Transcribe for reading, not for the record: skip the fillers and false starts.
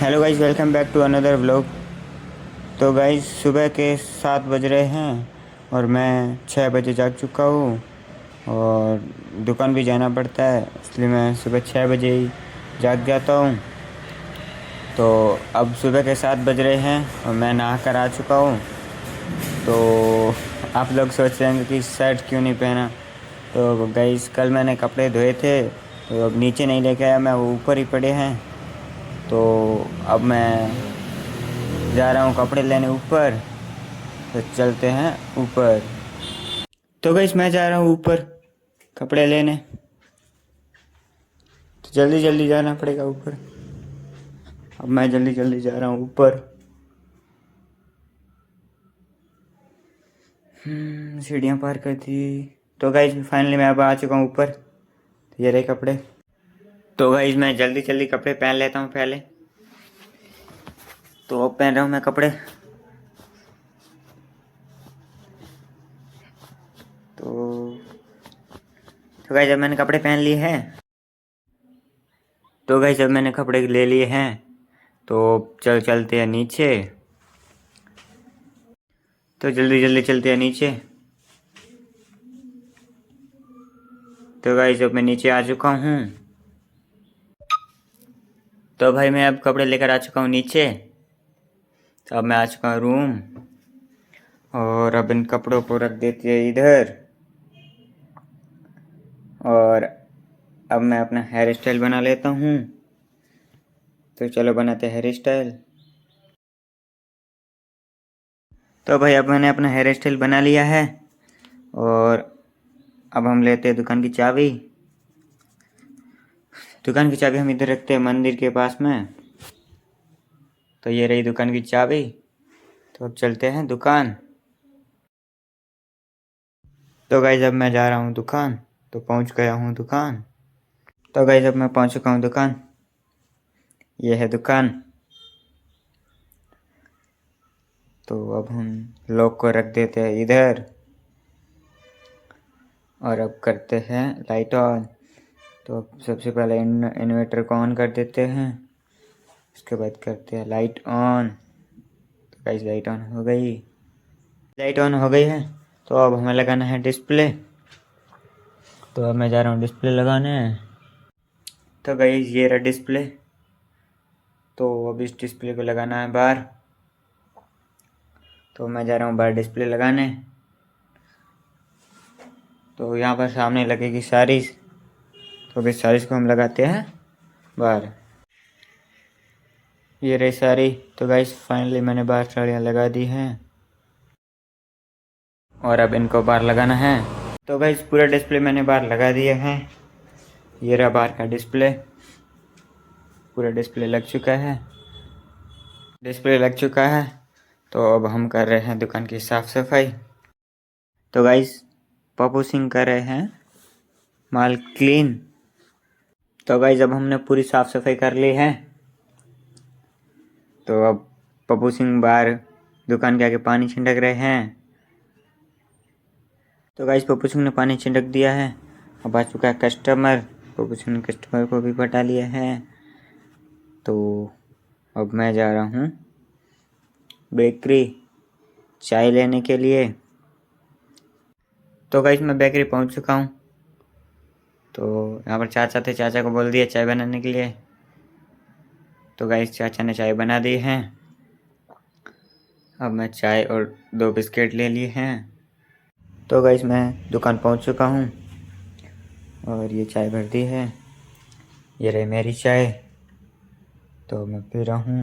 Hello guys, welcome back to another vlog. तो guys सुबह के 7 बज रहे हैं और मैं 6 बजे जाग चुका हूँ और दुकान भी जाना पड़ता है, इसलिए मैं सुबह 6 बजे ही जाग जाता हूँ। तो अब सुबह के 7 बज रहे हैं और मैं नहा कर आ चुका हूँ। तो आप लोग सोच रहे होंगे कि शर्ट क्यों नहीं पहना। तो गाइस कल मैंने कपड़े धोए थे तो अब नीचे नहीं लेके आया मैं, वो ऊपर ही पड़े हैं। तो अब मैं जा रहा हूँ कपड़े लेने ऊपर, तो चलते हैं ऊपर। तो गाइस मैं जा रहा हूँ ऊपर कपड़े लेने, तो जल्दी जल्दी जाना पड़ेगा ऊपर। अब मैं जल्दी जल्दी जा रहा हूँ ऊपर। सीढ़ियाँ पार कर दी। तो गाइस फाइनली मैं अब आ चुका हूँ ऊपर। तो ये रहे कपड़े। तो गाइस मैं जल्दी जल्दी कपड़े पहन लेता हूँ पहले। तो अब पहन रहा हूँ मैं कपड़े। तो गाइस जब मैंने कपड़े पहन लिए हैं, तो गाइस जब मैंने कपड़े ले लिए हैं तो चलते हैं नीचे। तो जल्दी जल्दी चलते हैं नीचे। तो गाइस जब मैं नीचे आ चुका हूँ, तो भाई मैं अब कपड़े लेकर आ चुका हूँ नीचे। तो अब मैं आ चुका हूँ रूम और अब इन कपड़ों को रख देते हैं इधर। और अब मैं अपना हेयर स्टाइल बना लेता हूँ। तो चलो बनाते हैं हेयर स्टाइल। तो भाई अब मैंने अपना हेयर स्टाइल बना लिया है और अब हम लेते हैं दुकान की चाबी। दुकान की चाबी हम इधर रखते हैं मंदिर के पास में। तो ये रही दुकान की चाबी। तो अब चलते हैं दुकान। तो गाइस अब मैं जा रहा हूँ दुकान। तो पहुँच गया हूँ दुकान। तो गाइस अब मैं पहुँच चुका हूँ दुकान। ये है दुकान। तो अब हम लॉक को रख देते हैं इधर और अब करते हैं लाइट ऑन। तो अब सबसे पहले इन्वर्टर को ऑन कर देते हैं, उसके बाद करते हैं लाइट ऑन। तो गाइस लाइट ऑन हो गई। लाइट ऑन हो गई है। तो अब हमें लगाना है डिस्प्ले। तो अब मैं जा रहा हूँ डिस्प्ले लगाने। तो गाइस ये रहा डिस्प्ले। तो अब इस डिस्प्ले को लगाना है बाहर। तो मैं जा रहा हूँ बाहर डिस्प्ले लगाने। तो यहाँ पर सामने लगेगी सारीज। तो अभी सारीज को हम लगाते हैं बाहर। ये रही सारी। तो गाइस फाइनली मैंने बाहर साड़ियाँ लगा दी हैं और अब इनको बाहर लगाना है। तो गाइस पूरा डिस्प्ले मैंने बाहर लगा दिया है। ये रहा बाहर का डिस्प्ले। पूरा डिस्प्ले लग चुका है। डिस्प्ले लग चुका है। तो अब हम कर रहे हैं दुकान की साफ़ सफाई। तो गाइस पप्पू सिंह कर रहे हैं माल क्लीन। तो गाइस अब हमने पूरी साफ़ सफाई कर ली है। तो अब पप्पू सिंह बाहर दुकान के आगे पानी छिड़क रहे हैं। तो गाइस पप्पू सिंह ने पानी छिड़क दिया है। अब आ चुका है कस्टमर। पप्पू सिंह ने कस्टमर को भी पटा लिया है। तो अब मैं जा रहा हूँ बेकरी चाय लेने के लिए। तो गाइस मैं बेकरी पहुँच चुका हूँ। तो यहाँ पर चाचा थे, चाचा को बोल दिया चाय बनाने के लिए। तो गाइस चाचा ने चाय बना दी है। अब मैं चाय और 2 बिस्किट ले लिए हैं। तो गाइस मैं दुकान पहुँच चुका हूँ और ये चाय भर दी है। ये रही मेरी चाय। तो मैं पी रहा हूँ।